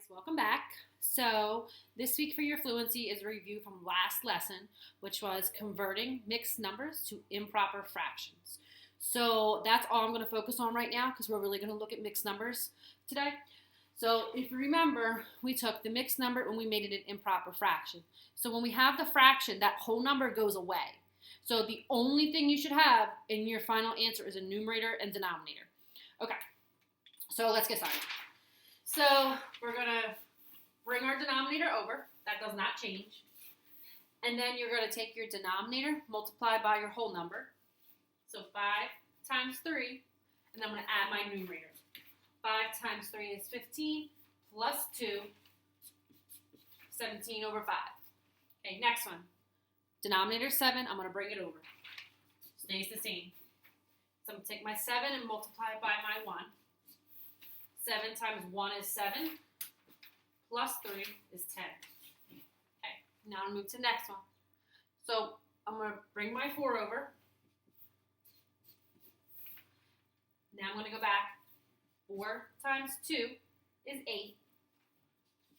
welcome back. So, this week for your fluency is a review from last lesson, which was converting mixed numbers to improper fractions. So, that's all I'm going to focus on right now because we're really going to look at mixed numbers today. So, if you remember, we took the mixed number and we made it an improper fraction. So, when we have the fraction, that whole number goes away. So, the only thing you should have in your final answer is a numerator and denominator. Okay, so let's get started. So we're going to bring our denominator over. That does not change. And then you're going to take your denominator, multiply by your whole number. So 5 times 3, and I'm going to add my numerator. 5 times 3 is 15, plus 2, 17 over 5. Okay, next one. Denominator 7, I'm going to bring it over. Stays the same. So I'm going to take my 7 and multiply it by my 1. 7 times 1 is 7, plus 3 is 10. Okay, now I'll move to the next one. So I'm going to bring my 4 over. Now I'm going to go back. 4 times 2 is 8,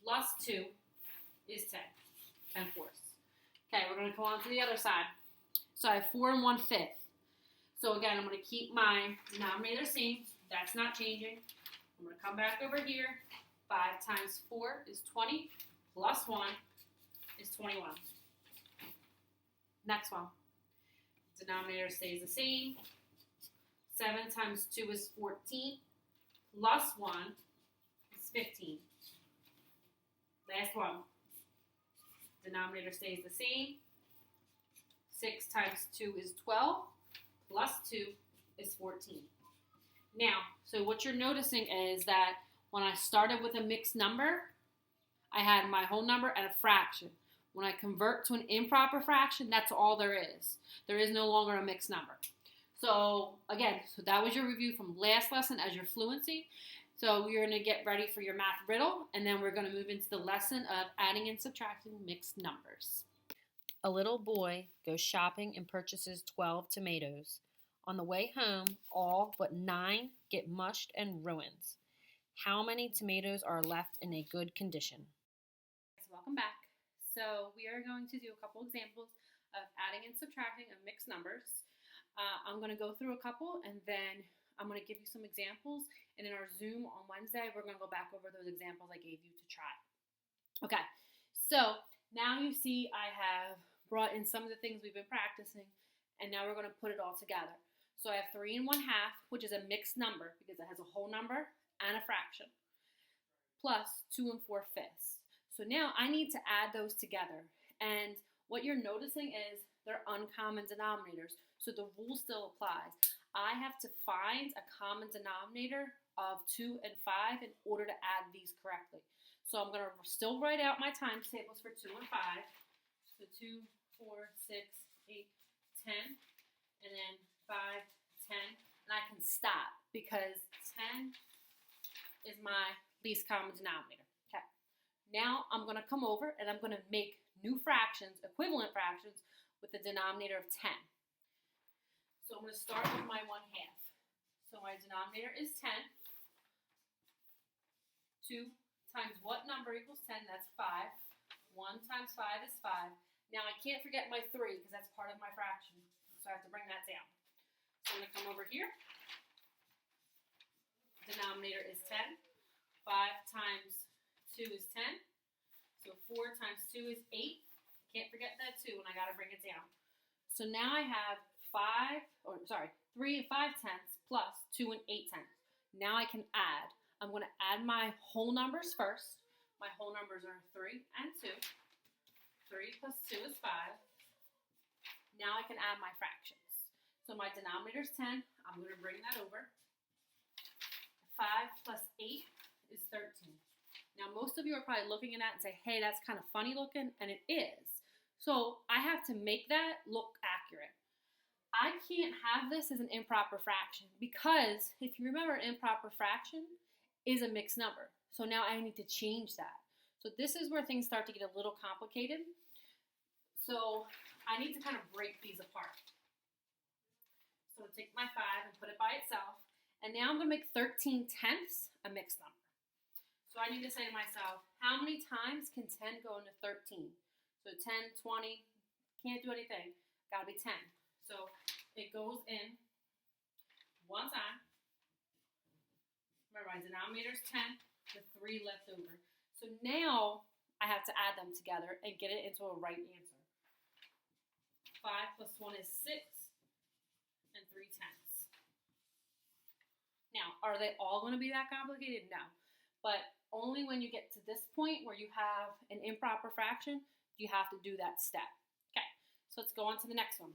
plus 2 is 10. 10 fourths. Okay, we're going to go on to the other side. So I have 4 and 1/5. So again, I'm going to keep my denominator same. That's not changing. I'm going to come back over here. 5 times 4 is 20, plus 1 is 21. Next one. Denominator stays the same. 7 times 2 is 14, plus 1 is 15. Last one. Denominator stays the same. 6 times 2 is 12, plus 2 is 14. Now, so what you're noticing is that when I started with a mixed number, I had my whole number and a fraction. When I convert to an improper fraction, that's all there is. There is no longer a mixed number. So again, so that was your review from last lesson as your fluency. So you're going to get ready for your math riddle, and then we're going to move into the lesson of adding and subtracting mixed numbers. A little boy goes shopping and purchases 12 tomatoes. On the way home, all but 9 get mushed and ruined. How many tomatoes are left in a good condition? Welcome back. So we are going to do a couple examples of adding and subtracting of mixed numbers. I'm going to go through a couple, and then I'm going to give you some examples. And in our Zoom on Wednesday, we're going to go back over those examples I gave you to try. Okay, so now you see I have brought in some of the things we've been practicing, and now we're going to put it all together. So I have 3 1/2, which is a mixed number because it has a whole number and a fraction, plus 2 4/5. So now I need to add those together. And what you're noticing is they're uncommon denominators. So the rule still applies. I have to find a common denominator of 2 and 5 in order to add these correctly. So I'm going to still write out my times tables for 2 and 5. So 2, 4, 6, 8, 10, and then 5, 10, and I can stop because 10 is my least common denominator. Okay. Now I'm going to come over and I'm going to make new fractions, equivalent fractions, with the denominator of 10. So I'm going to start with my 1/2. So my denominator is 10. 2 times what number equals 10? That's 5. 1 times 5 is 5. Now I can't forget my 3 because that's part of my fraction. So I have to bring that down. So I'm going to come over here. Denominator is 10. 5 times 2 is 10. So 4 times 2 is 8. Can't forget that 2, and I got to bring it down. So now I have 3 and 5 tenths plus 2 and 8 tenths. Now I can add. I'm going to add my whole numbers first. My whole numbers are 3 and 2. 3 plus 2 is 5. Now I can add my fractions. So my denominator is 10. I'm going to bring that over. 5 plus 8 is 13. Now most of you are probably looking at that and say, hey, that's kind of funny looking, and it is. So I have to make that look accurate. I can't have this as an improper fraction because if you remember, an improper fraction is a mixed number. So now I need to change that. So this is where things start to get a little complicated. So I need to kind of break these apart. So I'll take my 5 and put it by itself. And now I'm going to make 13 tenths a mixed number. So I need to say to myself, how many times can 10 go into 13? So 10, 20, can't do anything. Gotta be 10. So it goes in one time. Remember, my denominator is 10, the 3 left over. So now I have to add them together and get it into a right answer. 5 plus 1 is 6 and 3/10. Now, are they all going to be that complicated? No. But only when you get to this point where you have an improper fraction, do you have to do that step. Okay, so let's go on to the next one.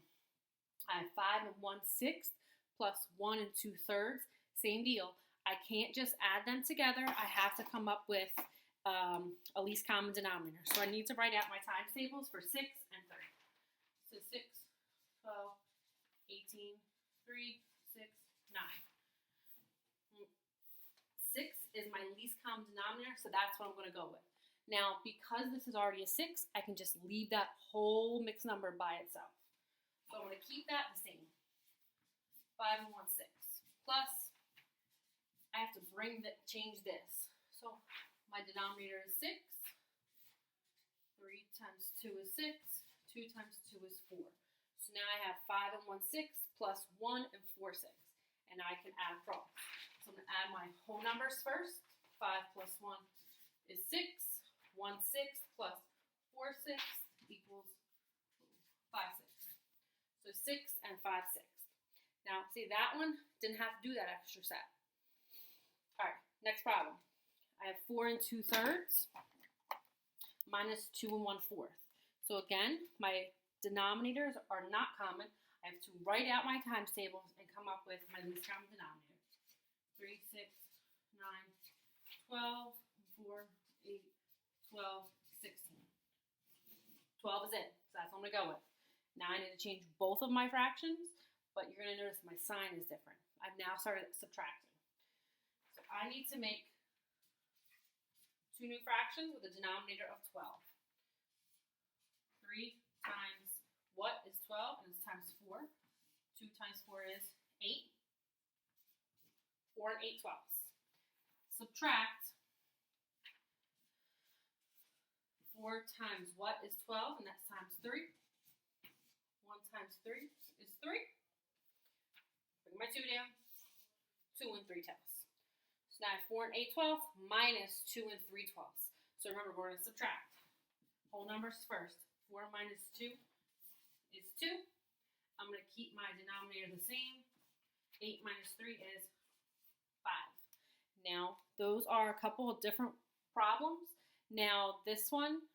I have 5 1/6 plus 1 2/3. Same deal. I can't just add them together. I have to come up with a least common denominator. So I need to write out my times tables for 6 and 30. So 6, 12, 18, 3, 6, 9. 6 is my least common denominator, so that's what I'm going to go with. Now, because this is already a 6, I can just leave that whole mixed number by itself. So I'm going to keep that the same. 5 1/6 plus, I have to change this. So my denominator is 6. 3 times 2 is 6. 2 times 2 is 4. So now I have 5 1/6 plus 1 4/6. And I can add across. So I'm going to add my whole numbers first. 5 plus 1 is 6. 1/6 plus 4/6 equals 5/6. So 6 and 5/6. Now, see, that one didn't have to do that extra step. All right, next problem. I have 4 2/3 minus 2 1/4. So again, my denominators are not common. I have to write out my times tables and come up with my least common denominator. 3, 6, 9, 12, 4, 8, 12, 16. 12 is it, so that's what I'm going to go with. Now I need to change both of my fractions, but you're going to notice my sign is different. I've now started subtracting. So I need to make 2 new fractions with a denominator of 12. 3 times what is 12? And it's times 4. 2 times 4 is 8. 4 and 8/12. Subtract 4 times what is 12? And that's times 3. 1 times 3 is 3. Bring my 2 down. 2 and 3/10. So now I have 4 and 8/12 minus 2 and 3/12. So remember, we're going to subtract. Whole numbers first. 4 minus 2 is 2. I'm going to keep my denominator the same. 8 minus 3 is 5. Now, those are a couple of different problems. Now, this one,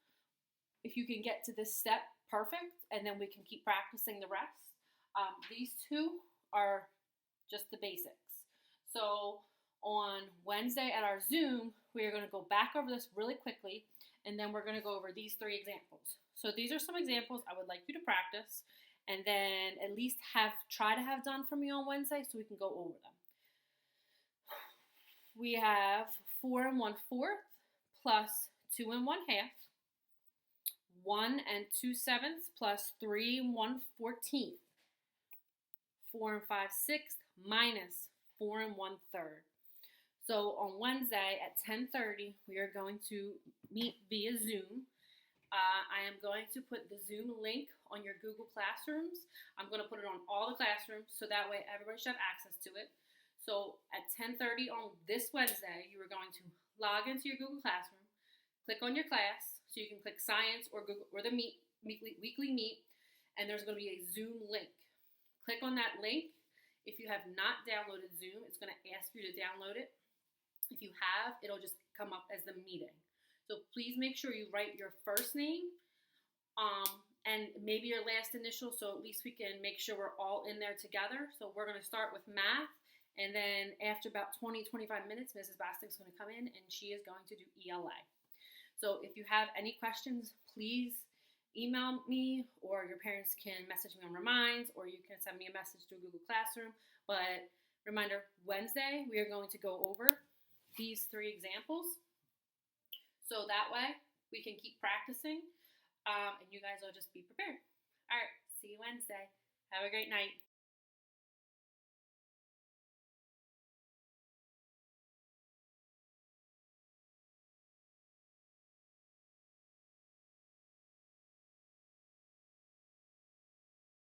if you can get to this step, perfect, and then we can keep practicing the rest. These two are just the basics. So on Wednesday at our Zoom, we are going to go back over this really quickly, and then we're going to go over these 3 examples. So these are some examples I would like you to practice, and then at least try to have done for me on Wednesday so we can go over them. We have 4 1/4 plus 2 1/2. 1 2/7 plus 3 1/14. 4 5/6 minus 4 1/3. So on Wednesday at 10:30, we are going to meet via Zoom. I am going to put the Zoom link on your Google Classrooms. I'm going to put it on all the classrooms so that way everybody should have access to it. So at 10:30 on this Wednesday, you are going to log into your Google Classroom, click on your class, so you can click Science or Google or the weekly meet, and there's going to be a Zoom link. Click on that link. If you have not downloaded Zoom, it's going to ask you to download it. If you have, it'll just come up as the meeting. So please make sure you write your first name and maybe your last initial, so at least we can make sure we're all in there together. So we're going to start with math, and then after about 20-25 minutes, Mrs. Bostic's going to come in, and she is going to do ELA. So if you have any questions, please email me, or your parents can message me on Reminds, or you can send me a message through Google Classroom. But reminder, Wednesday, we are going to go over these 3 examples. So that way, we can keep practicing, and you guys will just be prepared. All right, see you Wednesday. Have a great night.